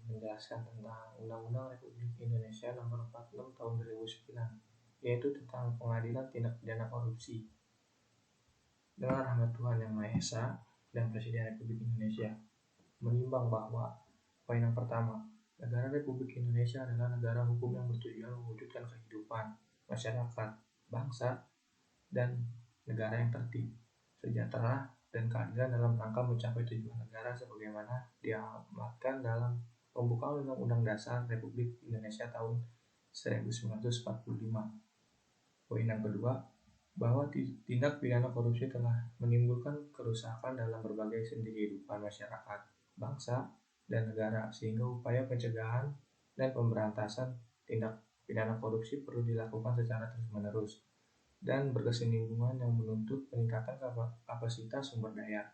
menjelaskan tentang Undang-Undang Republik Indonesia Nomor 46 Tahun 2009, yaitu tentang pengadilan tindak pidana korupsi. Dengan rahmat Tuhan Yang Maha Esa dan Presiden Republik Indonesia menimbang bahwa poin yang pertama, negara Republik Indonesia adalah negara hukum yang bertujuan mewujudkan kehidupan masyarakat, bangsa, dan negara yang tertib, sejahtera, dan keadilan dalam rangka mencapai tujuan negara sebagaimana diamatkan dalam pembukaan Undang-Undang Dasar Republik Indonesia tahun 1945. Poin yang kedua, bahwa tindak pidana korupsi telah menimbulkan kerusakan dalam berbagai sendi kehidupan masyarakat, bangsa, dan negara, sehingga upaya pencegahan dan pemberantasan tindak pidana korupsi perlu dilakukan secara terus-menerus dan berkesinambungan yang menuntut peningkatan kapasitas sumber daya,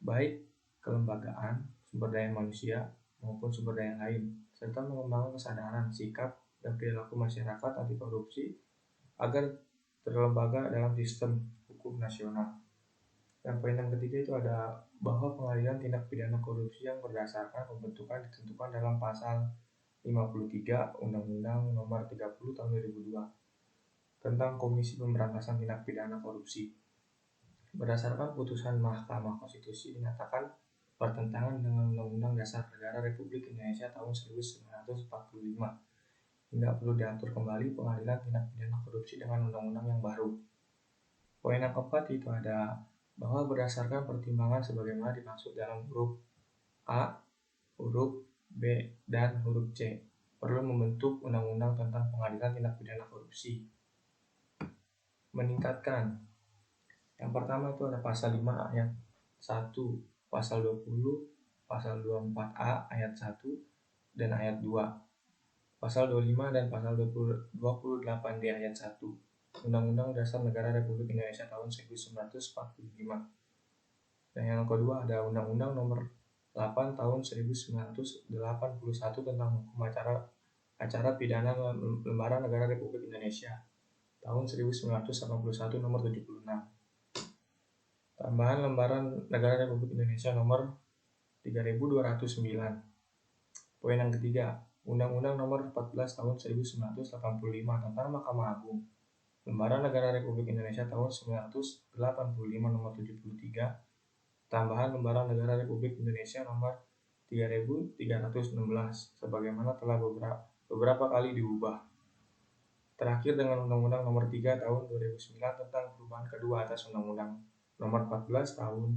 baik kelembagaan, sumber daya manusia, maupun sumber daya lain, serta mengembangkan kesadaran, sikap, dan perilaku masyarakat anti korupsi agar terlembaga dalam sistem hukum nasional. Dan poin yang ketiga itu ada bahwa pengadilan tindak pidana korupsi yang berdasarkan pembentukan ditentukan dalam pasal 53 Undang-Undang Nomor 30 Tahun 2002 tentang Komisi Pemberantasan Tindak Pidana Korupsi. Berdasarkan putusan Mahkamah Konstitusi dinyatakan bertentangan dengan Undang-Undang Dasar Negara Republik Indonesia tahun 1945, hingga perlu diatur kembali pengadilan tindak pidana korupsi dengan undang-undang yang baru. Poin yang keempat itu ada bahwa berdasarkan pertimbangan sebagaimana dimaksud dalam huruf A, huruf B, dan huruf C, perlu membentuk undang-undang tentang pengadilan tindak pidana korupsi. Meningkatkan. Yang pertama itu ada pasal 5 ayat 1, pasal 20, pasal 24A ayat 1 dan ayat 2, pasal 25 dan pasal 28D ayat 1 Undang-Undang Dasar Negara Republik Indonesia tahun 1945. Dan yang kedua ada Undang-Undang Nomor 8 tahun 1981 tentang hukum acara pidana lembaran negara Republik Indonesia tahun 1981 nomor 76. Tambahan lembaran negara Republik Indonesia nomor 3209. Poin yang ketiga, Undang-Undang Nomor 14 tahun 1985 tentang Mahkamah Agung. Lembaran Negara Republik Indonesia tahun 1985 nomor 73. Tambahan Lembaran Negara Republik Indonesia nomor 3316 sebagaimana telah beberapa kali diubah. Terakhir dengan Undang-Undang Nomor 3 tahun 2009 tentang perubahan kedua atas Undang-Undang Nomor 14 tahun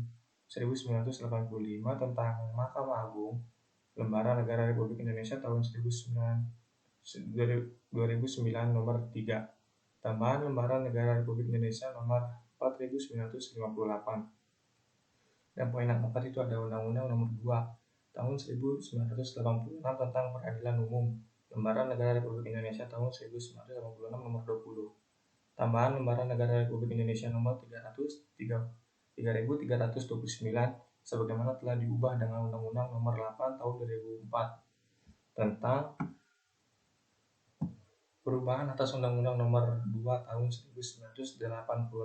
1985 tentang Mahkamah Agung. Lembaran Negara Republik Indonesia tahun 2009 nomor 3. Tambahan Lembaran Negara Republik Indonesia nomor 4958. Dan poin yang keempat itu ada Undang-Undang Nomor 2 tahun 1986 tentang Peradilan Umum. Lembaran Negara Republik Indonesia tahun 1986 nomor 20. Tambahan Lembaran Negara Republik Indonesia nomor 3329 sebagaimana telah diubah dengan Undang-Undang Nomor 8 tahun 2004 tentang perubahan atas Undang-Undang Nomor 2 tahun 1986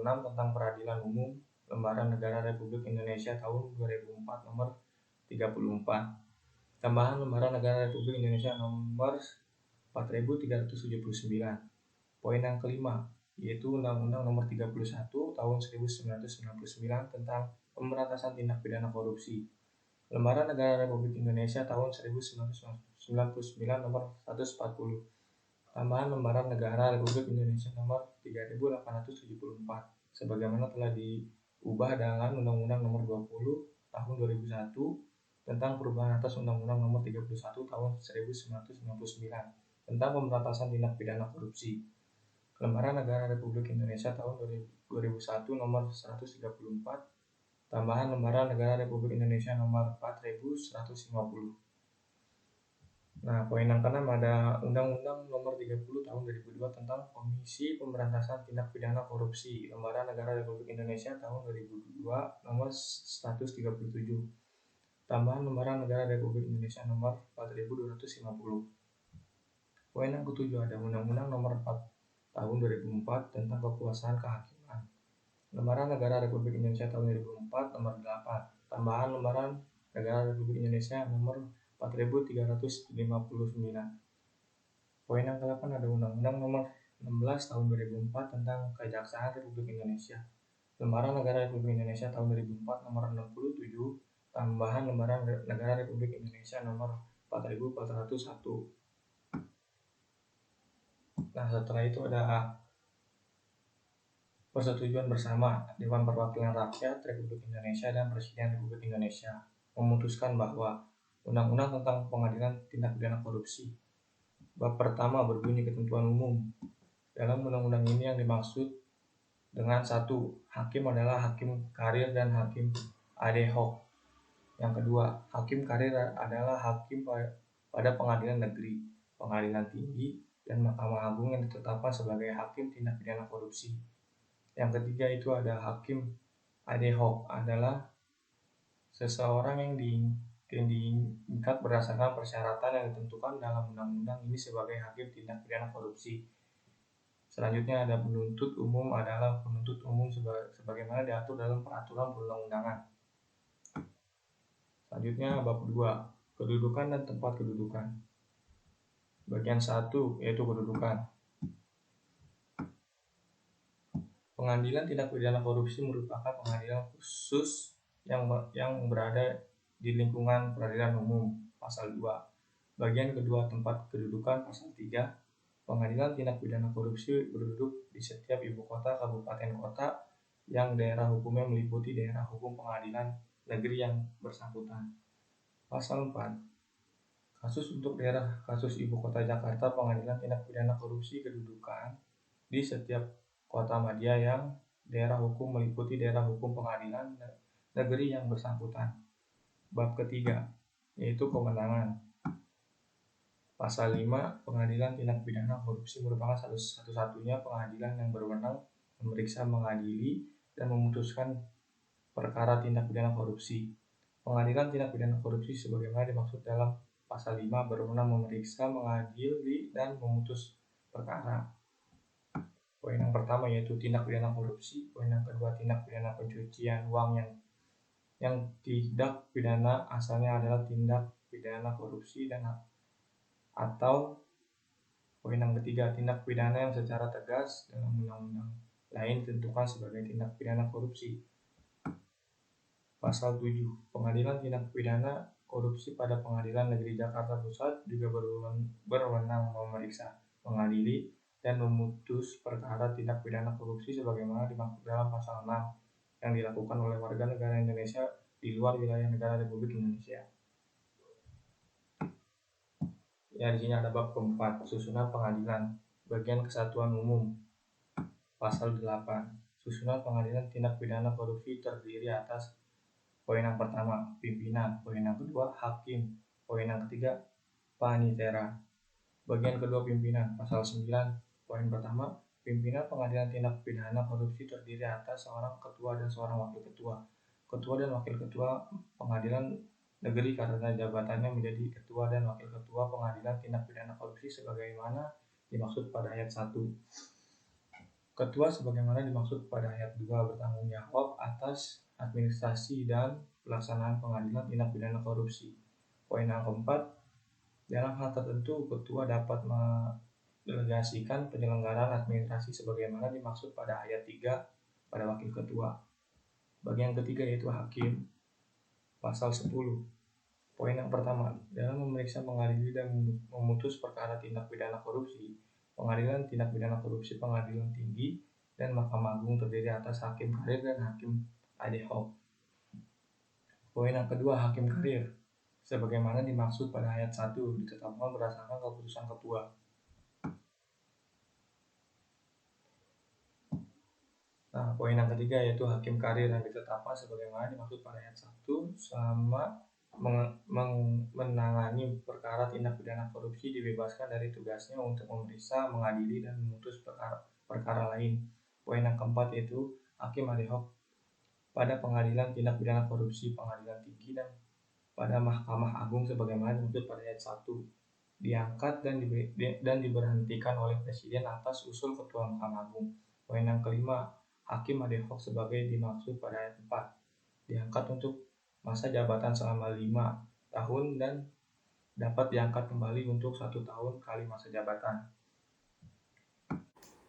tentang Peradilan Umum. Lembaran Negara Republik Indonesia tahun 2004 nomor 34. Tambahan Lembaran Negara Republik Indonesia nomor 4379. Poin yang kelima, yaitu Undang-Undang Nomor 31 tahun 1999 tentang Pemberantasan Tindak Pidana Korupsi. Lembaran Negara Republik Indonesia tahun 1999 nomor 140. Tambahan Lembaran Negara Republik Indonesia nomor 3874 sebagaimana telah diubah dengan Undang-Undang Nomor 20 tahun 2001 tentang perubahan atas Undang-Undang Nomor 31 tahun 1999 tentang pemberantasan tindak pidana korupsi. Lembaran Negara Republik Indonesia tahun 2001 nomor 134. Tambahan Lembaran Negara Republik Indonesia nomor 4150. Nah, poin yang keenam ada Undang-Undang Nomor 30 Tahun 2002 tentang Komisi Pemberantasan Tindak Pidana Korupsi. Lembaran Negara Republik Indonesia tahun 2002 nomor 137. Tambahan Lembaran Negara Republik Indonesia nomor 4250. Poin yang ketujuh ada Undang-Undang Nomor 4 Tahun 2004 tentang Kekuasaan Kehakiman. Lembaran Negara Republik Indonesia tahun 2004 nomor 8. Tambahan Lembaran Negara Republik Indonesia nomor 4359. Poin yang ke-8 ada Undang-Undang Nomor 16 Tahun 2004 tentang Kejaksaan Republik Indonesia. Lembaran Negara Republik Indonesia tahun 2004 Nomor 67, tambahan Lembaran Negara Republik Indonesia Nomor 4401. Nah, setelah itu ada persetujuan bersama Dewan Perwakilan Rakyat Republik Indonesia dan Presiden Republik Indonesia memutuskan bahwa Undang-Undang tentang Pengadilan Tindak Pidana Korupsi bab pertama berbunyi ketentuan umum. Dalam undang-undang ini yang dimaksud dengan satu, hakim adalah hakim karir dan hakim ad hoc. Yang kedua, hakim karir adalah hakim pada pengadilan negeri, pengadilan tinggi, dan Mahkamah Agung yang ditetapkan sebagai hakim tindak pidana korupsi. Yang ketiga itu ada hakim ad hoc, adalah seseorang yang diangkat berdasarkan persyaratan yang ditentukan dalam undang-undang ini sebagai hakim tindak pidana korupsi. Selanjutnya ada penuntut umum, adalah penuntut umum sebagaimana diatur dalam peraturan perundang-undangan. Selanjutnya bab 2, kedudukan dan tempat kedudukan. Bagian 1 yaitu kedudukan. Pengadilan tindak pidana korupsi merupakan pengadilan khusus yang berada di lingkungan peradilan umum, pasal 2. Bagian kedua, tempat kedudukan, pasal 3. Pengadilan tindak pidana korupsi berduduk di setiap ibu kota, kabupaten, kota yang daerah hukumnya meliputi daerah hukum pengadilan negeri yang bersangkutan. Pasal 4. Kasus untuk daerah kasus ibu kota Jakarta, pengadilan tindak pidana korupsi kedudukan di setiap kota madya yang daerah hukum meliputi daerah hukum pengadilan negeri yang bersangkutan. Bab ketiga yaitu kewenangan. Pasal 5, pengadilan tindak pidana korupsi merupakan satu-satunya pengadilan yang berwenang memeriksa, mengadili, dan memutuskan perkara tindak pidana korupsi. Pengadilan tindak pidana korupsi sebagaimana dimaksud dalam pasal 5 berwenang memeriksa, mengadili, dan memutus perkara. Poin yang pertama yaitu tindak pidana korupsi. Poin yang kedua, tindak pidana pencucian uang yang tindak pidana asalnya adalah tindak pidana korupsi dan atau poin yang ketiga, tindak pidana yang secara tegas dalam undang-undang lain ditentukan sebagai tindak pidana korupsi. Pasal 7, pengadilan tindak pidana korupsi pada Pengadilan Negeri Jakarta Pusat juga berwenang memeriksa, mengadili, dan memutus perkara tindak pidana korupsi sebagaimana dimaksud dalam pasal 6 yang dilakukan oleh warga negara Indonesia di luar wilayah negara Republik Indonesia. Ya, di sini ada bab keempat, susunan pengadilan, bagian kesatuan umum. Pasal 8, susunan pengadilan tindak pidana korupsi terdiri atas poin yang pertama, pimpinan, poin yang kedua, hakim, poin yang ketiga, panitera. Bagian kedua, pimpinan. Pasal 9, poin pertama, pimpinan pengadilan tindak pidana korupsi terdiri atas seorang ketua dan seorang wakil ketua. Ketua dan wakil ketua pengadilan negeri karena jabatannya menjadi ketua dan wakil ketua pengadilan tindak pidana korupsi sebagaimana dimaksud pada ayat 1. Ketua sebagaimana dimaksud pada ayat 2 bertanggung jawab atas administrasi dan pelaksanaan pengadilan tindak pidana korupsi. Poin yang keempat, dalam hal tertentu ketua dapat mendelegasikan penyelenggaraan administrasi sebagaimana dimaksud pada ayat 3 pada wakil ketua. Bagian ketiga yaitu hakim. Pasal 10, poin yang pertama, dalam memeriksa, mengadili, dan memutus perkara tindak pidana korupsi, pengadilan tindak pidana korupsi pengadilan tinggi dan Mahkamah Agung terdiri atas hakim karir dan hakim ad hoc. Poin yang kedua, hakim karir sebagaimana dimaksud pada ayat 1 ditetapkan berdasarkan keputusan ketua. Nah, poin yang ketiga yaitu hakim karir yang ditetapkan sebagaimana dimaksud pada ayat 1 selama menangani perkara tindak pidana korupsi dibebaskan dari tugasnya untuk memeriksa, mengadili, dan memutus perkara lain. Poin yang keempat yaitu hakim ad hoc pada pengadilan tindak pidana korupsi pengadilan tinggi dan pada Mahkamah Agung sebagaimana dimaksud pada ayat 1 diangkat dan diberhentikan oleh Presiden atas usul Ketua Mahkamah Agung. Poin yang kelima, hakim ad hoc sebagai dimaksud pada ayat 4 diangkat untuk masa jabatan selama 5 tahun dan dapat diangkat kembali untuk 1 tahun kali masa jabatan.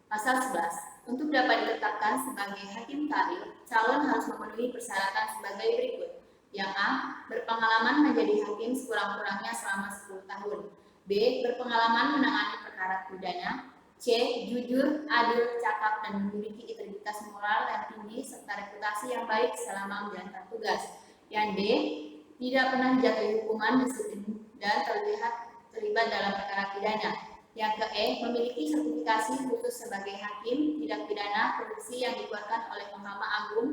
Pasal 11. Untuk dapat ditetapkan sebagai hakim karir, calon harus memenuhi persyaratan sebagai berikut. Yang A. Berpengalaman menjadi hakim sekurang-kurangnya selama 10 tahun. B. Berpengalaman menangani perkara pidana. C. Jujur, adil, cakap, dan memiliki integritas moral yang tinggi serta reputasi yang baik selama menjalankan tugas. Yang D. Tidak pernah dijatuhi hukuman disiplin dan terlibat dalam perkara pidana. Yang ke E. Memiliki sertifikasi khusus sebagai hakim tidak pidana korupsi yang dikeluarkan oleh Mahkamah Agung.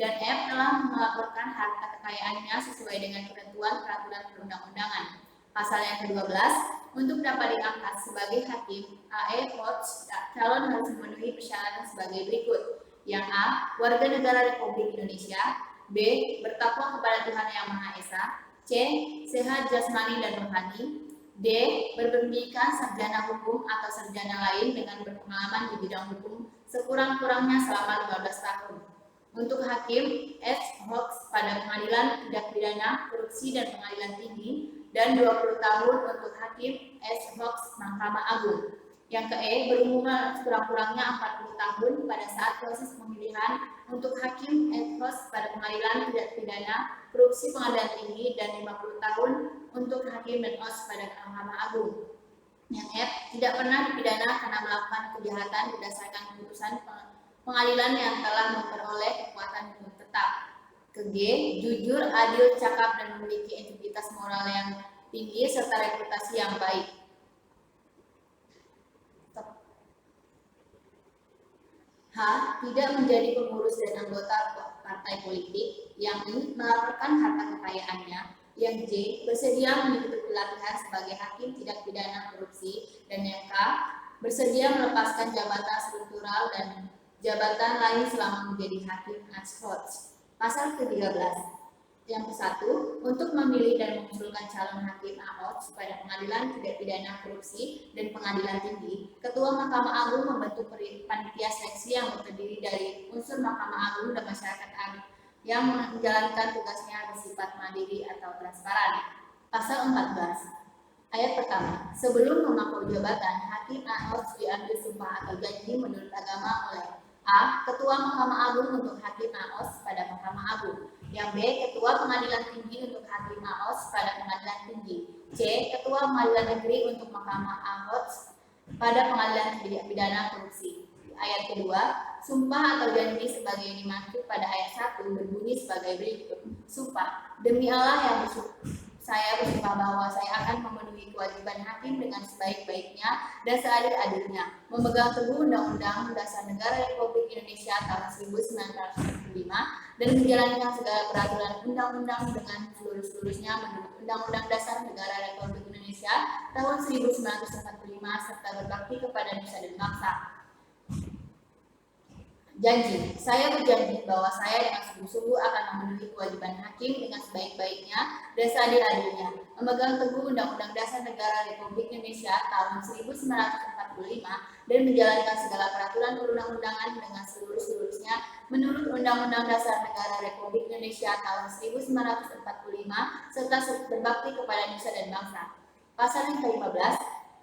Dan F. Telah melaporkan harta kekayaannya sesuai dengan ketentuan peraturan perundang-undangan. Pasal yang ke-12. Untuk dapat diangkat sebagai hakim, AE Hots, calon harus memenuhi persyaratan sebagai berikut. Yang A. Warga negara Republik Indonesia. B. Bertakwa kepada Tuhan Yang Maha Esa. C. Sehat jasmani dan rohani. D. Berpendidikan sarjana hukum atau sarjana lain dengan berpengalaman di bidang hukum sekurang-kurangnya selama 15 tahun. Untuk hakim, S. Hots pada pengadilan tindak pidana, korupsi, dan pengadilan tinggi, dan 20 tahun untuk hakim S. Hots Mahkamah Agung. Yang ke E. Berumur sekurang-kurangnya 40 tahun pada saat proses pemilihan untuk hakim S. Hots pada pengadilan tindak pidana, korupsi, pengadilan tinggi, dan 50 tahun untuk hakim dan OS pada Mahkamah Agung. Yang F. Tidak pernah dipidana karena melakukan kejahatan berdasarkan keputusan pengadilan yang telah memperoleh kekuatan hukum tetap. Ke G. Jujur, adil, cakap, dan memiliki integritas moral yang tinggi serta reputasi yang baik. H. Tidak menjadi pengurus dan anggota partai politik. Yang I. Melaporkan harta kekayaannya. Yang J. Bersedia mengikuti pelatihan sebagai hakim tidak pidana korupsi. Dan yang K. Bersedia melepaskan jabatan struktural dan jabatan lain selama menjadi hakim ad hoc. Pasal ke-13. Yang ke-1, untuk memilih dan mengusulkan calon hakim ad hoc pada pengadilan tidak pidana korupsi dan pengadilan tinggi, Ketua Mahkamah Agung membentuk panitia seleksi yang terdiri dari unsur Mahkamah Agung dan masyarakat yang menjalankan tugasnya bersifat mandiri atau transparan. Pasal 14. Ayat pertama, sebelum memangku jabatan, hakim harus diambil sumpah atau janji menurut agama oleh A. Ketua Mahkamah Agung untuk hakim AOS pada Mahkamah Agung. Yang B. Ketua Pengadilan Tinggi untuk hakim AOS pada Pengadilan Tinggi. C. Ketua Pengadilan Negeri untuk Mahkamah AOS pada Pengadilan Tindak Pidana Korupsi. Ayat kedua, sumpah atau janji sebagai yang dimaksud pada ayat 1 berbunyi sebagai berikut. Sumpah, demi Allah yang saya bersumpah bahwa saya akan memenuhi kewajiban hakim dengan sebaik-baiknya dan seadil-adilnya, memegang teguh Undang-Undang Dasar Negara Republik Indonesia tahun 1945 dan menjalankan segala peraturan undang-undang dengan seluruh-seluruhnya menurut Undang-Undang Dasar Negara Republik Indonesia tahun 1945 serta berbakti kepada nusa dan bangsa. Janji, saya berjanji bahwa saya dengan sungguh-sungguh akan memenuhi kewajiban hakim dengan sebaik-baiknya dan seadil-adilnya, memegang teguh Undang-Undang Dasar Negara Republik Indonesia tahun 1945 dan menjalankan segala peraturan perundang-undangan dengan seluruh-seluruhnya menurut Undang-Undang Dasar Negara Republik Indonesia tahun 1945 serta berbakti kepada nusa dan bangsa. Pasal yang ke-15,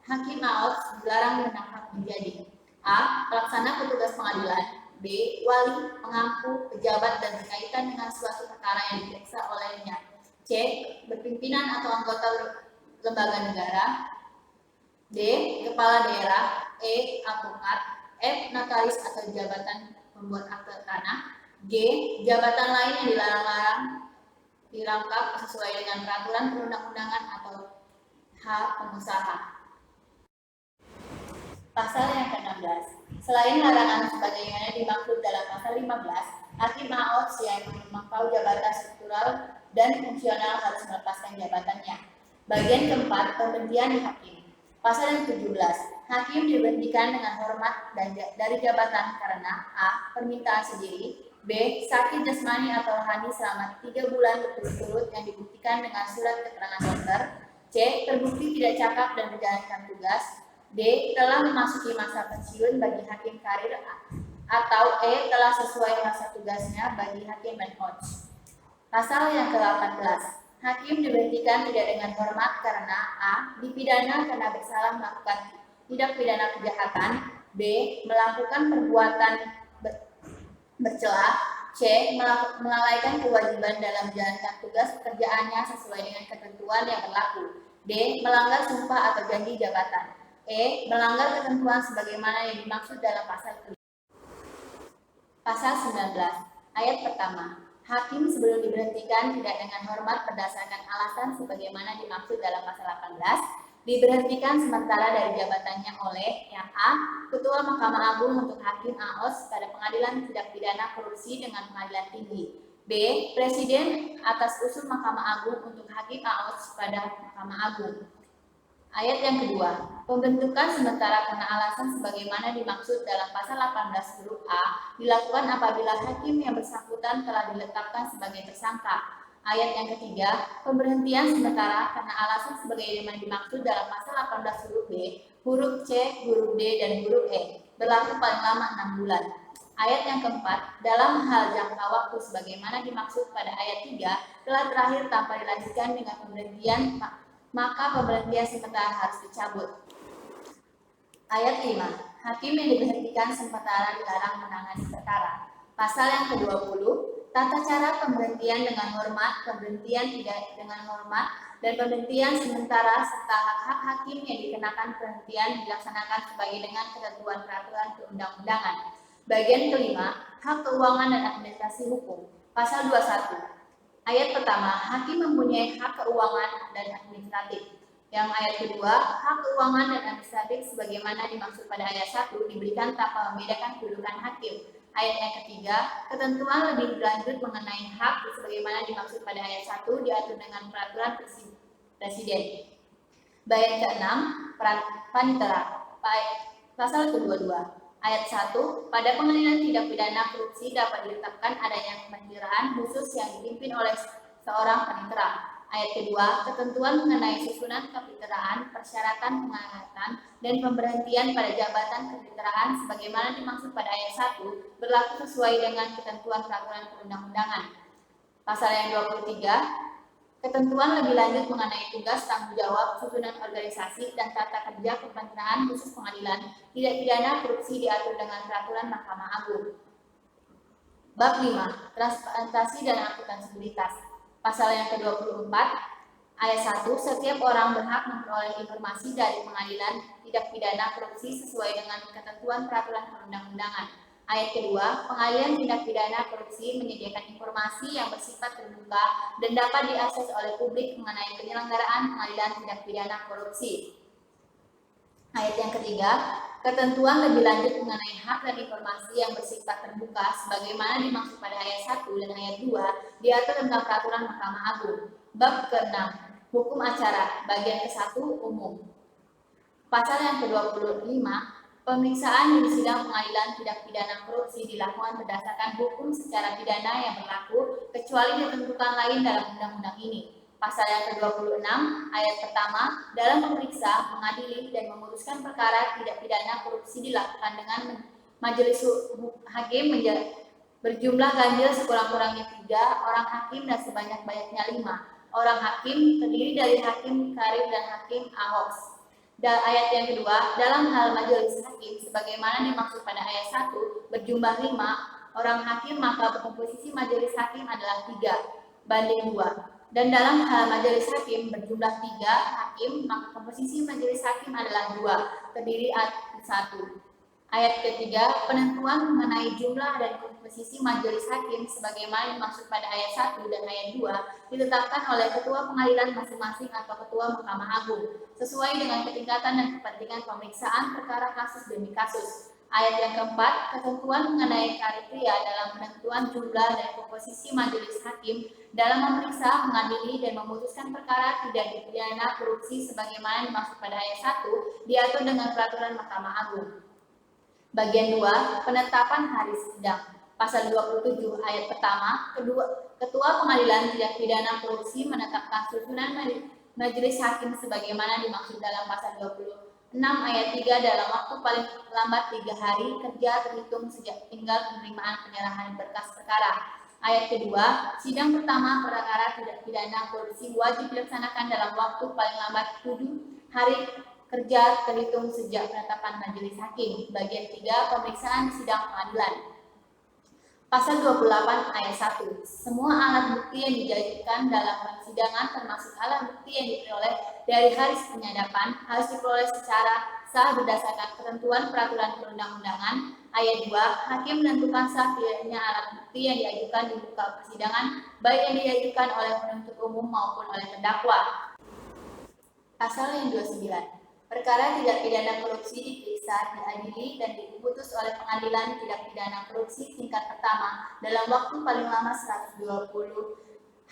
hakim AOS dilarang menangkap menjadi A. Pelaksana petugas pengadilan. B. Wali, pengampu, pejabat, dan berkaitan dengan suatu perkara yang diperiksa olehnya. C. Berpimpinan atau anggota lembaga negara. D. Kepala daerah. E. Advokat. F. Notaris atau jabatan pembuat akte tanah. G. Jabatan lain yang dilarang-larang dirangkap sesuai dengan peraturan perundang-undangan atau H. Pengusaha. Pasal yang ke-16. Selain larangan sebagaimana dimaksud dalam pasal 15, hakim AOS yang memangkau jabatan struktural dan fungsional harus melepaskan jabatannya. Bagian keempat, pemberhentian di hakim. Pasal yang ke-17, hakim diberhentikan dengan hormat dari jabatan karena A. Permintaan sendiri, B. Sakit jasmani atau rohani selama 3 bulan berturut-turut yang dibuktikan dengan surat keterangan dokter, C. Terbukti tidak cakap dan menjalankan tugas, D. Telah memasuki masa pensiun bagi hakim karir, atau E. Telah sesuai masa tugasnya bagi hakim ad hoc. Pasal yang ke-18, hakim diberhentikan tidak dengan hormat karena A. Dipidana karena bersalah melakukan tindak pidana kejahatan, B. Melakukan perbuatan bercela, C. Melalaikan kewajiban dalam menjalankan tugas pekerjaannya sesuai dengan ketentuan yang berlaku, D. Melanggar sumpah atau janji jabatan, E. Melanggar ketentuan sebagaimana yang dimaksud dalam Pasal 19. Ayat pertama. Hakim sebelum diberhentikan tidak dengan hormat berdasarkan alasan sebagaimana dimaksud dalam pasal 18, diberhentikan sementara dari jabatannya oleh yang A. Ketua Mahkamah Agung untuk Hakim AOS pada Pengadilan Tindak Pidana Korupsi dengan Pengadilan Tinggi, B. Presiden atas usul Mahkamah Agung untuk Hakim AOS pada Mahkamah Agung. Ayat yang kedua, pembentukan sementara karena alasan sebagaimana dimaksud dalam pasal 18 huruf A dilakukan apabila hakim yang bersangkutan telah diletapkan sebagai tersangka. Ayat yang ketiga, pemberhentian sementara karena alasan sebagaimana dimaksud dalam pasal 18 huruf B, huruf C, huruf D, dan huruf E, berlaku paling lama 6 bulan. Ayat yang keempat, dalam hal jangka waktu sebagaimana dimaksud pada ayat 3 telah terakhir tanpa dilanjutkan dengan pemberhentian, maka pemberhentian sementara harus dicabut. Ayat 5. Hakim yang diberhentikan sementara dilarang menangani perkara. Pasal yang ke-20, tata cara pemberhentian dengan hormat, pemberhentian tidak dengan hormat, dan pemberhentian sementara serta hak-hak hakim yang dikenakan perhentian dilaksanakan sebagai dengan ketentuan peraturan perundang-undangan. Bagian kelima, hak keuangan dan administrasi hukum. Pasal 21. Ayat pertama, hakim mempunyai hak keuangan dan administratif. Yang ayat kedua, hak keuangan dan administratif sebagaimana dimaksud pada ayat 1 diberikan tanpa membedakan kedudukan hakim. Ayat yang ketiga, ketentuan lebih lanjut mengenai hak sebagaimana dimaksud pada ayat 1 diatur dengan peraturan presiden. Bagian ke-6, panitera. Pasal ke-22. Ayat 1, pada pengadilan tindak pidana korupsi dapat ditetapkan adanya kepaniteraan khusus yang dipimpin oleh seorang panitera. Ayat kedua, ketentuan mengenai susunan kapiteraan, persyaratan pengangkatan, dan pemberhentian pada jabatan kapiteraan sebagaimana dimaksud pada ayat 1 berlaku sesuai dengan ketentuan peraturan perundang-undangan. Pasal yang 23, ketentuan lebih lanjut mengenai tugas, tanggung jawab, susunan organisasi, dan tata kerja kepaniteraan khusus pengadilan tindak pidana korupsi diatur dengan peraturan Mahkamah Agung. Bab 5. Transparansi dan akuntabilitas. Pasal yang ke-24, ayat 1, setiap orang berhak memperoleh informasi dari pengadilan tindak pidana korupsi sesuai dengan ketentuan peraturan perundang-undangan. Ayat kedua, pengadilan tindak pidana korupsi menyediakan informasi yang bersifat terbuka dan dapat diakses oleh publik mengenai penyelenggaraan pengadilan tindak pidana korupsi. Ayat yang ketiga, ketentuan lebih lanjut mengenai hak dan informasi yang bersifat terbuka sebagaimana dimaksud pada ayat 1 dan ayat 2 diatur tentang peraturan Mahkamah Agung. Bab ke-6, hukum acara, bagian ke-1 umum. Pasal yang ke-25, pemeriksaan di sidang pengadilan tindak pidana korupsi dilakukan berdasarkan hukum secara pidana yang berlaku kecuali ditentukan lain dalam undang-undang ini. Pasal yang ke-26, ayat pertama, dalam memeriksa, mengadili, dan memutuskan perkara tindak pidana korupsi dilakukan dengan majelis hakim berjumlah ganjil sekurang-kurangnya 3 orang hakim dan sebanyak-banyaknya 5 orang hakim terdiri dari hakim karib dan hakim AOS. Dan ayat yang kedua, dalam hal majelis hakim sebagaimana dimaksud pada ayat 1 berjumlah 5 orang hakim maka komposisi majelis hakim adalah 3 banding 2. Dan dalam hal majelis hakim berjumlah 3 hakim maka komposisi majelis hakim adalah 2 terdiri atas 1. Ayat ketiga, penentuan mengenai jumlah dan komposisi majelis hakim sebagaimana dimaksud pada ayat 1 dan ayat 2 ditetapkan oleh ketua pengadilan masing-masing atau ketua Mahkamah Agung sesuai dengan ketingkatan dan kepentingan pemeriksaan perkara kasus demi kasus. Ayat yang keempat, ketentuan mengenai kriteria dalam penentuan jumlah dan komposisi majelis hakim dalam memeriksa, mengadili, dan memutuskan perkara tidak pidana korupsi sebagaimana dimaksud pada ayat 1 diatur dengan peraturan Mahkamah Agung. Bagian 2, penetapan hari sidang. Pasal 27 ayat pertama, Ketua Pengadilan Tindak Pidana Korupsi menetapkan susunan majelis hakim sebagaimana dimaksud dalam pasal 26 ayat 3 dalam waktu paling lambat 3 hari kerja terhitung sejak tinggal penerimaan penyerahan berkas perkara. Ayat kedua, sidang pertama perkara tindak pidana korupsi wajib dilaksanakan dalam waktu paling lambat 7 hari kerja terhitung sejak penetapan majelis hakim. Bagian 3, pemeriksaan di sidang pengadilan. Pasal 28 ayat 1. Semua alat bukti yang dijanjikan dalam persidangan termasuk alat bukti yang diperoleh dari hari penyadapan harus diperoleh secara sah berdasarkan ketentuan peraturan perundang-undangan. Ayat 2. Hakim menentukan sah tidaknya alat bukti yang diajukan di muka persidangan, baik yang diajukan oleh penuntut umum maupun oleh terdakwa. Pasal yang 29. Perkara tindak pidana korupsi diperiksa, diadili, dan diputus oleh pengadilan tindak pidana korupsi tingkat pertama dalam waktu paling lama 120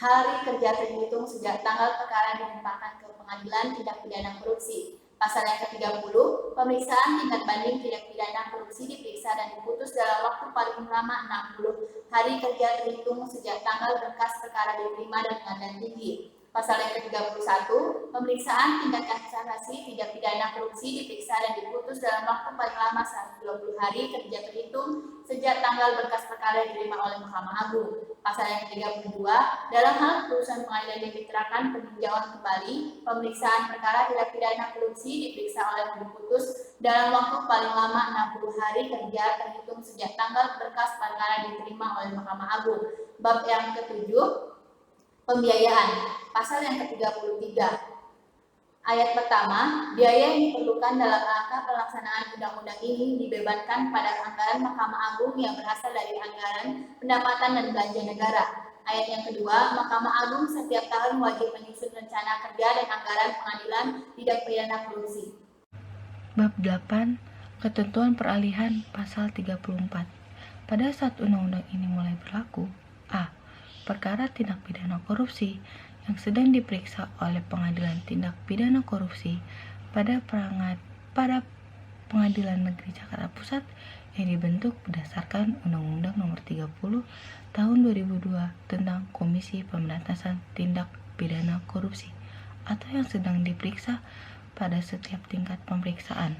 hari kerja terhitung sejak tanggal perkara dilimpahkan ke pengadilan tindak pidana korupsi. Pasal yang ke-30, pemeriksaan tingkat banding tindak pidana korupsi diperiksa dan diputus dalam waktu paling lama 60 hari kerja terhitung sejak tanggal berkas perkara diterima dan pengadilan tinggi. Pasal yang ke-31, pemeriksaan tingkat kasasi tindak pidana korupsi diperiksa dan diputus dalam waktu paling lama 120 hari kerja terhitung sejak tanggal berkas perkara diterima oleh Mahkamah Agung. Pasal yang ke-32, dalam hal keputusan pengadilan yang diterapkan peninjauan kembali, pemeriksaan perkara tindak pidana korupsi diperiksa oleh dan diputus dalam waktu paling lama 60 hari kerja terhitung sejak tanggal berkas perkara diterima oleh Mahkamah Agung. Bab yang ke-7, pembiayaan. Pasal yang ke-33. Ayat pertama, biaya yang diperlukan dalam rangka pelaksanaan undang-undang ini dibebankan pada anggaran Mahkamah Agung yang berasal dari anggaran pendapatan dan belanja negara. Ayat yang kedua, Mahkamah Agung setiap tahun wajib menyusun rencana kerja dan anggaran pengadilan tindak pidana korupsi. Bab 8. Ketentuan peralihan pasal 34. Pada saat undang-undang ini mulai berlaku, A. Perkara tindak pidana korupsi yang sedang diperiksa oleh Pengadilan Tindak Pidana Korupsi pada Pengadilan Negeri Jakarta Pusat yang dibentuk berdasarkan Undang-Undang Nomor 30 Tahun 2002 tentang Komisi Pemberantasan Tindak Pidana Korupsi, atau yang sedang diperiksa pada setiap tingkat pemeriksaan,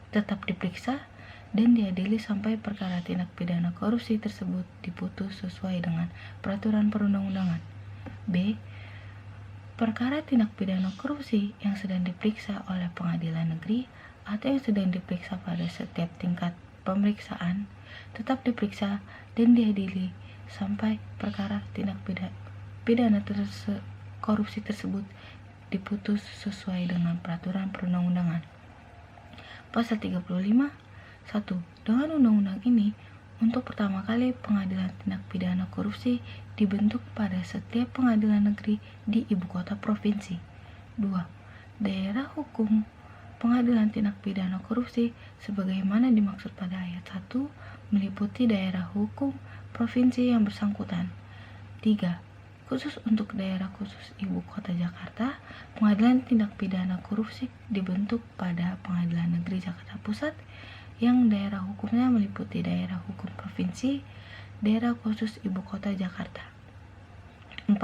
tetap diperiksa dan diadili sampai perkara tindak pidana korupsi tersebut diputus sesuai dengan peraturan perundang-undangan. B. Perkara tindak pidana korupsi yang sedang diperiksa oleh pengadilan negeri atau yang sedang diperiksa pada setiap tingkat pemeriksaan tetap diperiksa dan diadili sampai perkara tindak pidana korupsi tersebut diputus sesuai dengan peraturan perundang-undangan. Pasal 35. 1. Dengan undang-undang ini, untuk pertama kali pengadilan tindak pidana korupsi dibentuk pada setiap pengadilan negeri di ibu kota provinsi. 2. Daerah hukum pengadilan tindak pidana korupsi sebagaimana dimaksud pada ayat 1 meliputi daerah hukum provinsi yang bersangkutan. 3. Khusus untuk daerah khusus ibu kota Jakarta, pengadilan tindak pidana korupsi dibentuk pada Pengadilan Negeri Jakarta Pusat yang daerah hukumnya meliputi daerah hukum provinsi, daerah khusus ibu kota Jakarta. 4.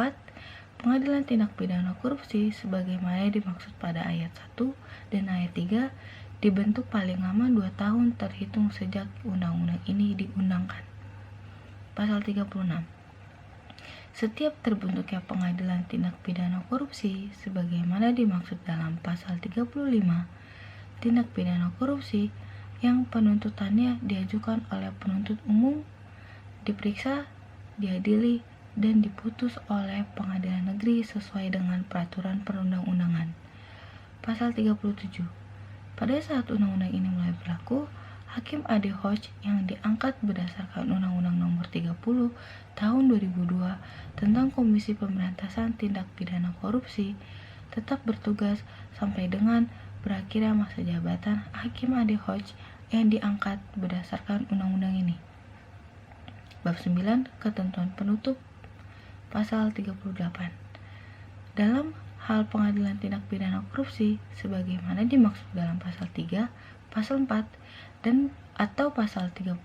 Pengadilan tindak pidana korupsi sebagaimana dimaksud pada ayat 1 dan ayat 3 dibentuk paling lama 2 tahun terhitung sejak undang-undang ini diundangkan. Pasal 36. Setiap terbentuknya pengadilan tindak pidana korupsi sebagaimana dimaksud dalam pasal 35, tindak pidana korupsi yang penuntutannya diajukan oleh penuntut umum diperiksa, diadili, dan diputus oleh pengadilan negeri sesuai dengan peraturan perundang-undangan. Pasal 37. Pada saat undang-undang ini mulai berlaku, Hakim ad hoc yang diangkat berdasarkan Undang-Undang Nomor 30 Tahun 2002 tentang Komisi Pemberantasan Tindak Pidana Korupsi tetap bertugas sampai dengan berakhirnya masa jabatan Hakim ad hoc yang diangkat berdasarkan undang-undang ini. Bab 9. Ketentuan penutup. Pasal 38. Dalam hal pengadilan tindak pidana korupsi sebagaimana dimaksud dalam pasal 3, pasal 4, dan atau pasal 35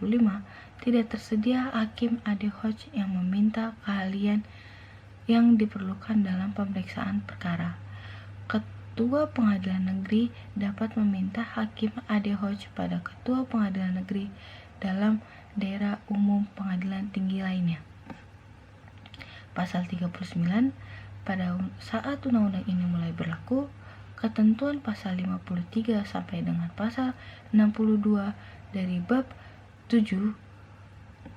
tidak tersedia hakim ad hoc yang meminta keahlian yang diperlukan dalam pemeriksaan perkara. Ketua Pengadilan Negeri dapat meminta hakim ad hoc pada Ketua Pengadilan Negeri dalam daerah umum pengadilan tinggi lainnya. Pasal 39, pada saat undang-undang ini mulai berlaku, ketentuan pasal 53 sampai dengan pasal 62 dari bab 7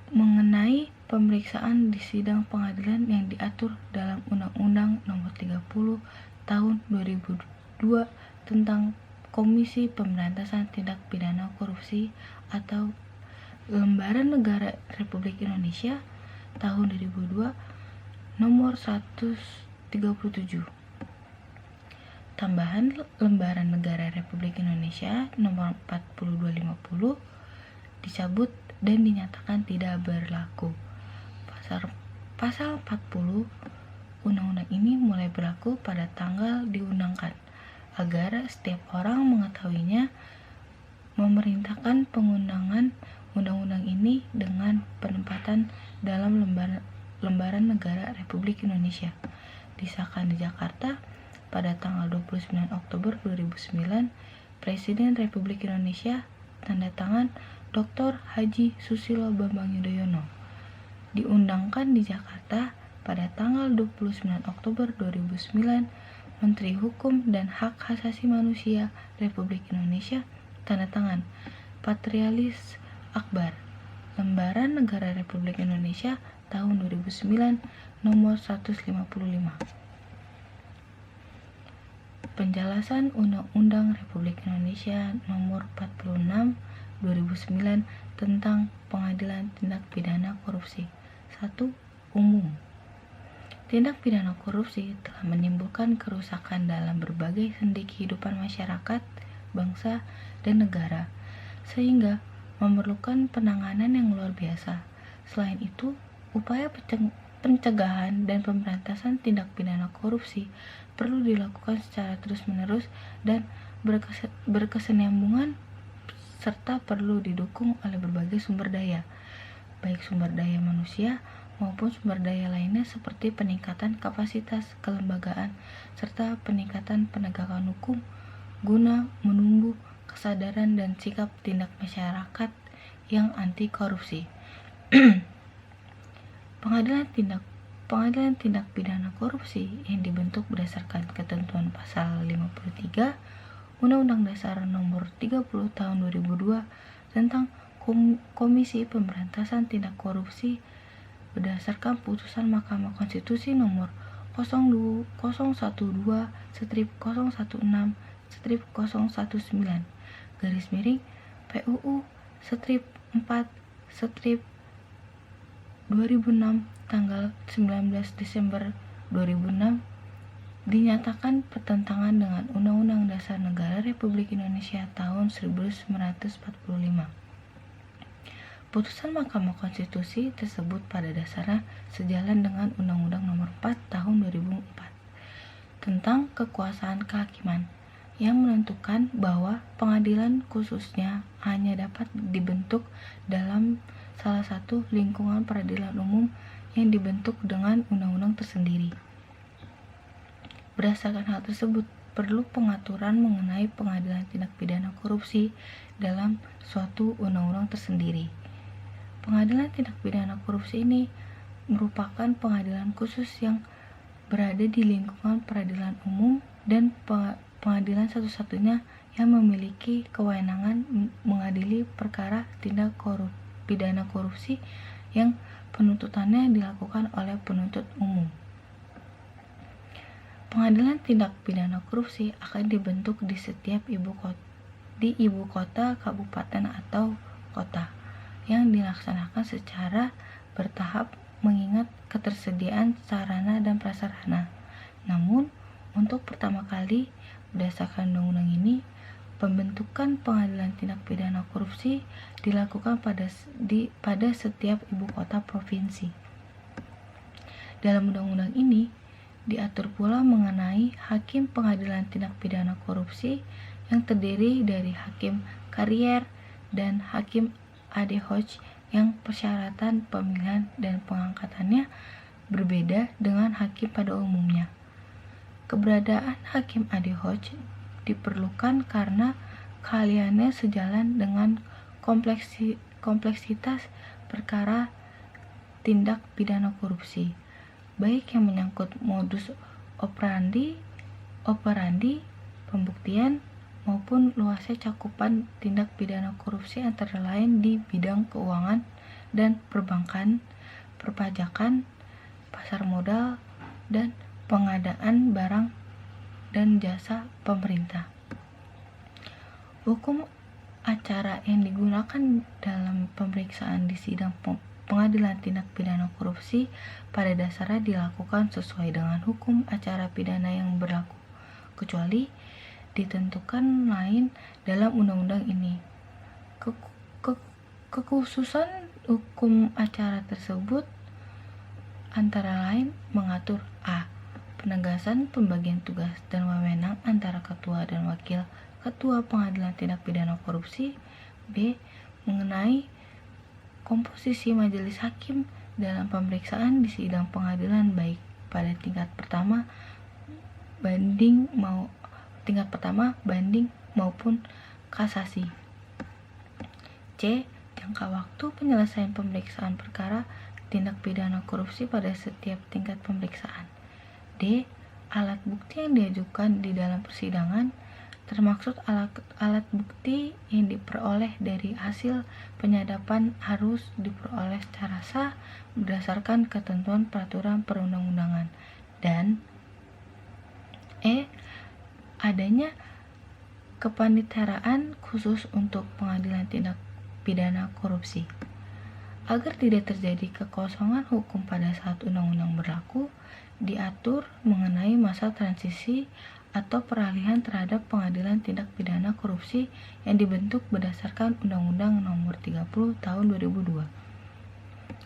mengenai pemeriksaan di sidang pengadilan yang diatur dalam Undang-Undang Nomor 30 Tahun 2002 tentang Komisi Pemberantasan Tindak Pidana Korupsi atau Lembaran Negara Republik Indonesia Tahun 2002 Nomor 137. Tambahan Lembaran Negara Republik Indonesia Nomor 4250 dicabut dan dinyatakan tidak berlaku. Pasal 40 undang-undang ini mulai berlaku pada tanggal diundangkan, agar setiap orang mengetahuinya, memerintahkan pengundangan undang-undang ini dengan penempatan dalam Lembaran Negara Republik Indonesia. Disahkan di Jakarta pada tanggal 29 Oktober 2009, Presiden Republik Indonesia tanda tangan Dr. Haji Susilo Bambang Yudhoyono. Diundangkan di Jakarta pada tanggal 29 Oktober 2009, Menteri Hukum dan Hak Asasi Manusia Republik Indonesia tanda tangan Patrialis Akbar. Lembaran Negara Republik Indonesia tahun 2009 nomor 155. Penjelasan Undang-Undang Republik Indonesia nomor 46 2009 tentang Pengadilan Tindak Pidana Korupsi. 1. Umum. Tindak pidana korupsi telah menimbulkan kerusakan dalam berbagai sendi kehidupan masyarakat, bangsa, dan negara, sehingga memerlukan penanganan yang luar biasa. Selain itu, upaya pencegahan dan pemberantasan tindak pidana korupsi perlu dilakukan secara terus-menerus dan berkesinambungan, serta perlu didukung oleh berbagai sumber daya, baik sumber daya manusia maupun sumber daya lainnya seperti peningkatan kapasitas kelembagaan serta peningkatan penegakan hukum guna menumbuh kesadaran dan sikap tindak masyarakat yang anti korupsi. Pengadilan tindak pidana korupsi yang dibentuk berdasarkan ketentuan pasal 53 Undang-Undang Dasar Nomor 30 Tahun 2002 tentang Komisi Pemberantasan Tindak Korupsi berdasarkan putusan Mahkamah Konstitusi Nomor 021/10-019/PUU/4/2006 tanggal 19 Desember 2006 dinyatakan bertentangan dengan Undang-Undang Dasar Negara Republik Indonesia tahun 1945. Putusan Mahkamah Konstitusi tersebut pada dasarnya sejalan dengan Undang-Undang Nomor 4 Tahun 2004 tentang kekuasaan kehakiman yang menentukan bahwa pengadilan khususnya hanya dapat dibentuk dalam salah satu lingkungan peradilan umum yang dibentuk dengan undang-undang tersendiri. Berdasarkan hal tersebut, perlu pengaturan mengenai pengadilan tindak pidana korupsi dalam suatu undang-undang tersendiri. Pengadilan tindak pidana korupsi ini merupakan pengadilan khusus yang berada di lingkungan peradilan umum dan pengadilan satu-satunya yang memiliki kewenangan mengadili perkara tindak pidana korupsi yang penuntutannya dilakukan oleh penuntut umum. Pengadilan tindak pidana korupsi akan dibentuk di setiap ibu kota, kabupaten atau kota yang dilaksanakan secara bertahap mengingat ketersediaan sarana dan prasarana. Namun, untuk pertama kali berdasarkan undang-undang ini, pembentukan pengadilan tindak pidana korupsi dilakukan pada setiap ibu kota provinsi. Dalam undang-undang ini diatur pula mengenai hakim pengadilan tindak pidana korupsi yang terdiri dari hakim karier dan hakim ad hoc yang persyaratan pemilihan dan pengangkatannya berbeda dengan hakim pada umumnya. Keberadaan hakim ad hoc diperlukan karena keahliannya sejalan dengan kompleksitas perkara tindak pidana korupsi. baik yang menyangkut modus operandi, pembuktian, maupun luasnya cakupan tindak pidana korupsi antara lain di bidang keuangan dan perbankan, perpajakan, pasar modal, dan pengadaan barang dan jasa pemerintah. Hukum acara yang digunakan dalam pemeriksaan di sidang pengadilan tindak pidana korupsi pada dasarnya dilakukan sesuai dengan hukum acara pidana yang berlaku, kecuali ditentukan lain dalam undang-undang ini. Kekhususan hukum acara tersebut antara lain mengatur a. Penegasan pembagian tugas dan wewenang antara ketua dan wakil ketua pengadilan tindak pidana korupsi. B. Mengenai komposisi majelis hakim dalam pemeriksaan di sidang pengadilan baik pada tingkat pertama banding maupun kasasi. C. Jangka waktu penyelesaian pemeriksaan perkara tindak pidana korupsi pada setiap tingkat pemeriksaan. D. Alat bukti yang diajukan di dalam persidangan, termaksud alat bukti yang diperoleh dari hasil penyadapan harus diperoleh secara sah berdasarkan ketentuan peraturan perundang-undangan. Dan E. Adanya kepaniteraan khusus untuk pengadilan tindak pidana korupsi. Agar tidak terjadi kekosongan hukum pada saat undang-undang berlaku, diatur mengenai masa transisi atau peralihan terhadap pengadilan tindak pidana korupsi yang dibentuk berdasarkan Undang-Undang Nomor 30 Tahun 2002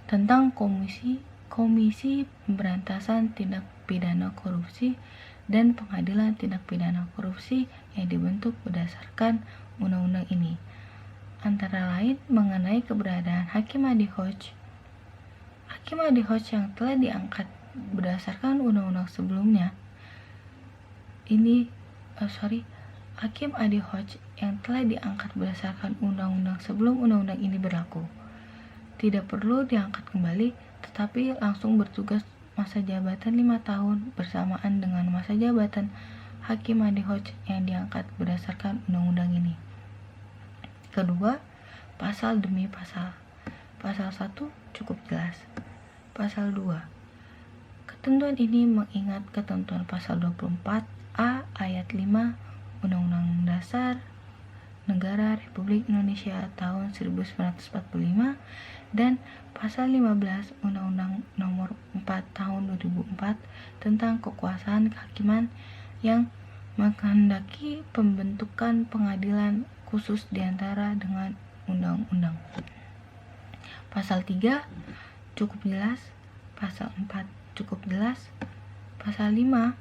tentang Komisi Pemberantasan Tindak Pidana Korupsi dan Pengadilan Tindak Pidana Korupsi yang dibentuk berdasarkan undang-undang ini, antara lain mengenai keberadaan Hakim ad hoc. Hakim ad hoc yang telah diangkat berdasarkan undang-undang sebelumnya. Hakim ad hoc yang telah diangkat berdasarkan undang-undang sebelum undang-undang ini berlaku tidak perlu diangkat kembali, tetapi langsung bertugas masa jabatan 5 tahun bersamaan dengan masa jabatan Hakim ad hoc yang diangkat berdasarkan undang-undang ini. Kedua, pasal demi pasal. Pasal 1 cukup jelas. Pasal 2. Ketentuan ini mengingat ketentuan pasal 24A ayat 5 Undang-Undang Dasar Negara Republik Indonesia tahun 1945 dan pasal 15 Undang-Undang Nomor 4 Tahun 2004 tentang kekuasaan kehakiman yang menghendaki pembentukan pengadilan khusus diantara dengan undang-undang. Pasal 3 cukup jelas, pasal 4 cukup jelas, pasal 5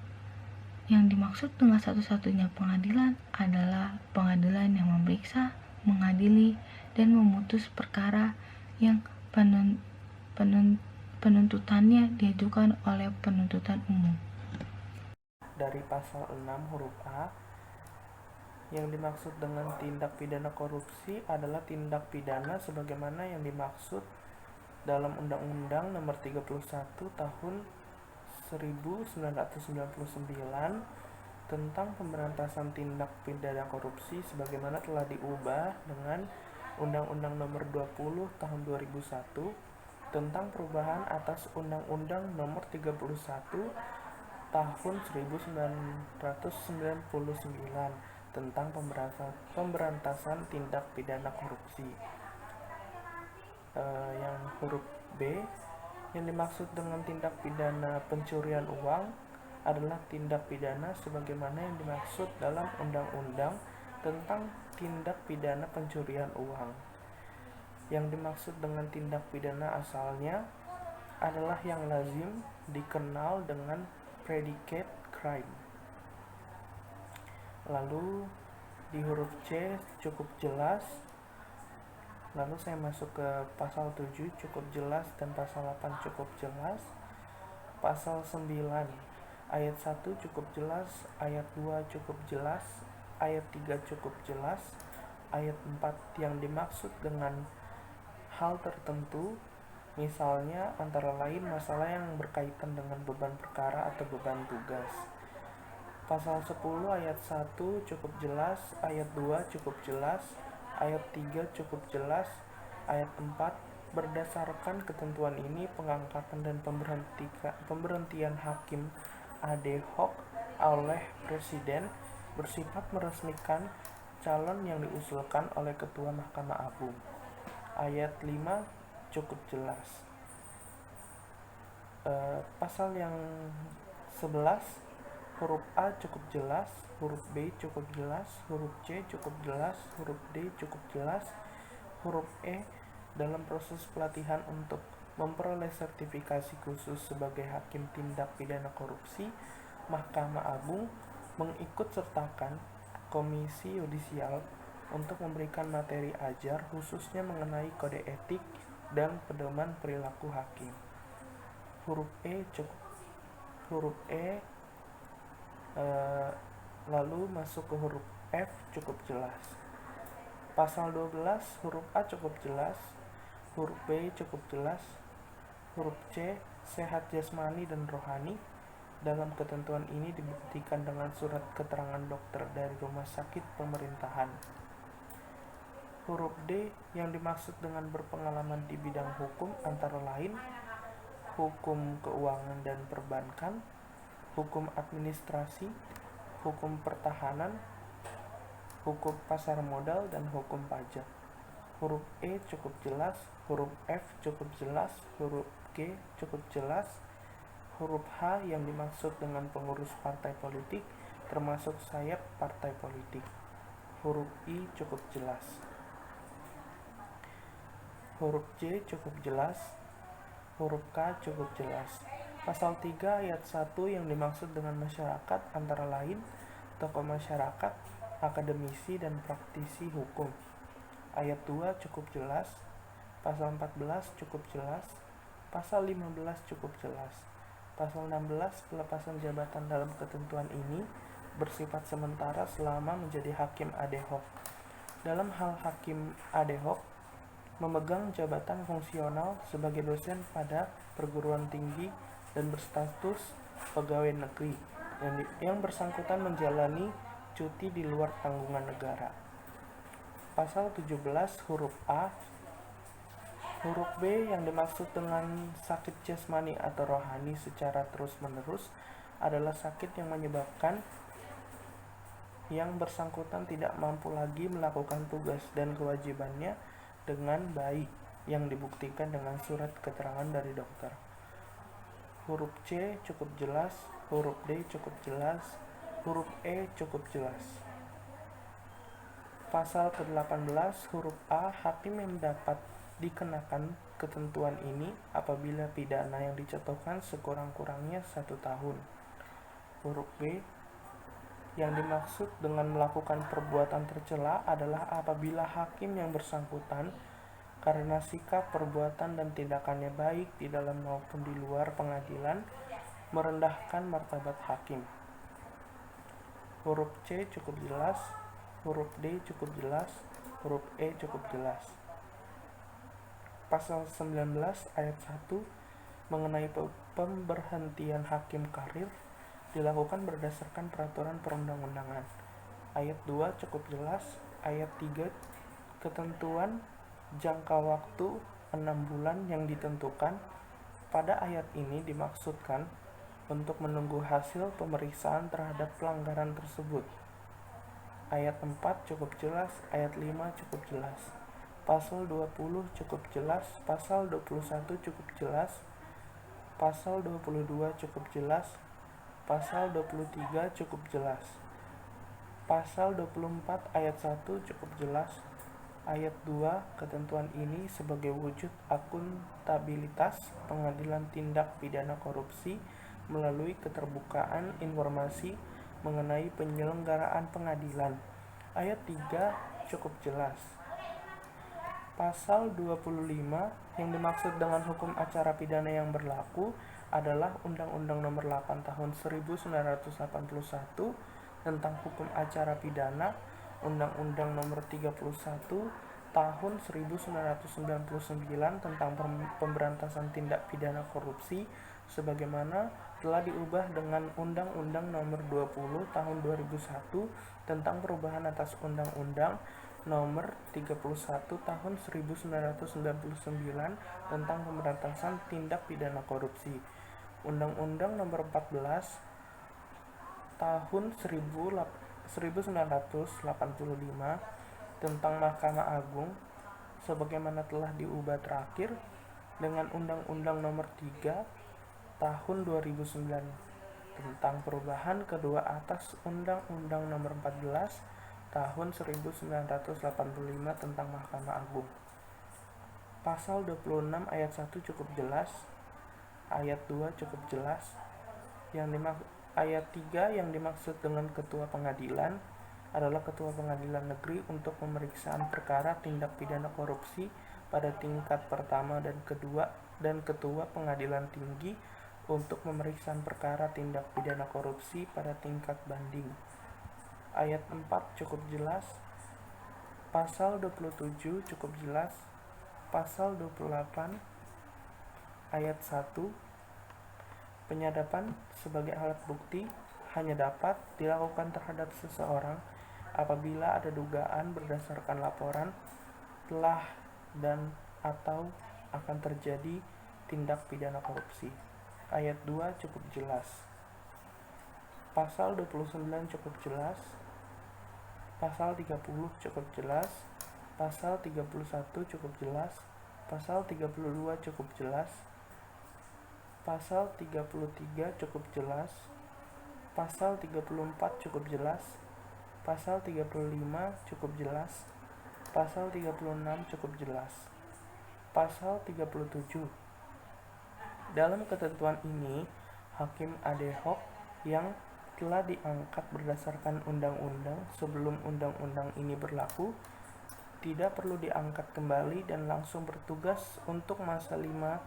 yang dimaksud dengan satu-satunya pengadilan adalah pengadilan yang memeriksa, mengadili, dan memutus perkara yang penuntutannya diajukan oleh penuntutan umum. Dari pasal 6 huruf A, yang dimaksud dengan tindak pidana korupsi adalah tindak pidana sebagaimana yang dimaksud dalam Undang-Undang Nomor 31 Tahun 1999 tentang pemberantasan tindak pidana korupsi sebagaimana telah diubah dengan Undang-Undang Nomor 20 Tahun 2001 tentang perubahan atas Undang-Undang Nomor 31 Tahun 1999 tentang pemberantasan tindak pidana korupsi. Yang huruf B, yang dimaksud dengan tindak pidana pencurian uang adalah tindak pidana sebagaimana yang dimaksud dalam Undang-Undang tentang tindak pidana pencurian uang. Yang dimaksud dengan tindak pidana asalnya adalah yang lazim dikenal dengan predicate crime. Lalu di huruf C cukup jelas. Lalu saya masuk ke pasal 7 cukup jelas dan pasal 8 cukup jelas. Pasal 9 ayat 1 cukup jelas, ayat 2 cukup jelas, ayat 3 cukup jelas, ayat 4 yang dimaksud dengan hal tertentu Misalnya antara lain masalah yang berkaitan dengan beban perkara atau beban tugas. Pasal 10 ayat 1 cukup jelas, ayat 2 cukup jelas, ayat 3 cukup jelas, ayat 4 berdasarkan ketentuan ini pengangkatan dan pemberhentian hakim ad hoc oleh Presiden bersifat meresmikan calon yang diusulkan oleh Ketua Mahkamah Agung. Ayat 5 cukup jelas. Pasal yang 11 huruf A cukup jelas, huruf B cukup jelas, huruf C cukup jelas, huruf D cukup jelas, huruf E dalam proses pelatihan untuk memperoleh sertifikasi khusus sebagai hakim tindak pidana korupsi, Mahkamah Agung mengikut sertakan Komisi Yudisial untuk memberikan materi ajar khususnya mengenai kode etik dan pedoman perilaku hakim. Huruf E cukup, huruf E lalu masuk ke huruf F cukup jelas. Pasal 12 huruf A cukup jelas, huruf B cukup jelas, huruf C sehat jasmani dan rohani. Dalam ketentuan ini dibuktikan dengan surat keterangan dokter dari rumah sakit pemerintahan. Huruf D yang dimaksud dengan berpengalaman di bidang hukum antara lain hukum keuangan dan perbankan, hukum administrasi, hukum pertahanan, hukum pasar modal, dan hukum pajak. Huruf E cukup jelas, huruf F cukup jelas, huruf G cukup jelas, huruf H yang dimaksud dengan pengurus partai politik, termasuk sayap partai politik. Huruf I cukup jelas. Huruf J cukup jelas, huruf K cukup jelas. Pasal 3 ayat 1 yang dimaksud dengan masyarakat antara lain tokoh masyarakat, akademisi, dan praktisi hukum. Ayat 2 cukup jelas, pasal 14 cukup jelas, pasal 15 cukup jelas. Pasal 16 pelepasan jabatan dalam ketentuan ini bersifat sementara selama menjadi hakim ad hoc. Dalam hal hakim ad hoc memegang jabatan fungsional sebagai dosen pada perguruan tinggi dan berstatus pegawai negeri yang bersangkutan menjalani cuti di luar tanggungan negara. Pasal 17 huruf A, huruf B yang dimaksud dengan sakit jasmani atau rohani secara terus-menerus adalah sakit yang menyebabkan yang bersangkutan tidak mampu lagi melakukan tugas dan kewajibannya dengan baik yang dibuktikan dengan surat keterangan dari dokter. Huruf C cukup jelas, huruf D cukup jelas, huruf E cukup jelas. Pasal ke-18 huruf A, hakim yang dapat dikenakan ketentuan ini apabila pidana yang dijatuhkan sekurang-kurangnya 1 tahun. Huruf B, yang dimaksud dengan melakukan perbuatan tercela adalah apabila hakim yang bersangkutan karena sikap, perbuatan, dan tindakannya baik di dalam maupun di luar pengadilan merendahkan martabat hakim. Huruf C cukup jelas, huruf D cukup jelas, huruf E cukup jelas. Pasal 19 ayat 1 mengenai pemberhentian hakim karir dilakukan berdasarkan peraturan perundang-undangan. Ayat 2 cukup jelas, ayat 3 ketentuan jangka waktu 6 bulan yang ditentukan pada ayat ini dimaksudkan untuk menunggu hasil pemeriksaan terhadap pelanggaran tersebut. Ayat 4 cukup jelas, ayat 5 cukup jelas. Pasal 20 cukup jelas, pasal 21 cukup jelas, pasal 22 cukup jelas, pasal 23 cukup jelas. Pasal 24 ayat 1 cukup jelas. Ayat 2 ketentuan ini sebagai wujud akuntabilitas pengadilan tindak pidana korupsi melalui keterbukaan informasi mengenai penyelenggaraan pengadilan. Ayat 3 cukup jelas. Pasal 25 yang dimaksud dengan hukum acara pidana yang berlaku adalah Undang-Undang Nomor 8 Tahun 1981 tentang hukum acara pidana, Undang-Undang Nomor 31 tahun 1999 tentang pemberantasan tindak pidana korupsi sebagaimana telah diubah dengan Undang-Undang Nomor 20 Tahun 2001 tentang perubahan atas Undang-Undang Nomor 31 Tahun 1999 tentang pemberantasan tindak pidana korupsi, Undang-Undang Nomor 14 Tahun 1985 tentang Mahkamah Agung sebagaimana telah diubah terakhir dengan Undang-Undang Nomor 3 Tahun 2009 tentang perubahan kedua atas Undang-Undang Nomor 14 Tahun 1985 tentang Mahkamah Agung. Pasal 26 ayat 1 cukup jelas, ayat 2 cukup jelas, ayat 3 yang dimaksud dengan ketua pengadilan adalah ketua pengadilan negeri untuk pemeriksaan perkara tindak pidana korupsi pada tingkat pertama dan kedua, dan ketua pengadilan tinggi untuk pemeriksaan perkara tindak pidana korupsi pada tingkat banding. Ayat 4 cukup jelas, pasal 27 cukup jelas, pasal 28 ayat 1, penyadapan sebagai alat bukti hanya dapat dilakukan terhadap seseorang apabila ada dugaan berdasarkan laporan telah dan atau akan terjadi tindak pidana korupsi. Ayat 2 cukup jelas. Pasal 29 cukup jelas. Pasal 30 cukup jelas. Pasal 31 cukup jelas. Pasal 32 cukup jelas. Pasal 33 cukup jelas. Pasal 34 cukup jelas. Pasal 35 cukup jelas. Pasal 36 cukup jelas. Pasal 37. Dalam ketentuan ini, hakim ad hoc yang telah diangkat berdasarkan undang-undang sebelum undang-undang ini berlaku tidak perlu diangkat kembali dan langsung bertugas untuk masa 5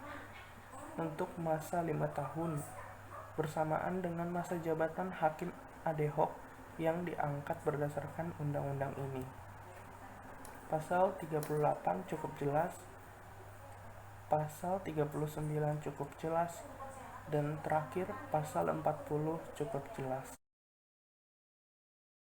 tahun bersamaan dengan masa jabatan hakim ad hoc yang diangkat berdasarkan undang-undang ini. Pasal 38 cukup jelas, pasal 39 cukup jelas, dan terakhir pasal 40 cukup jelas.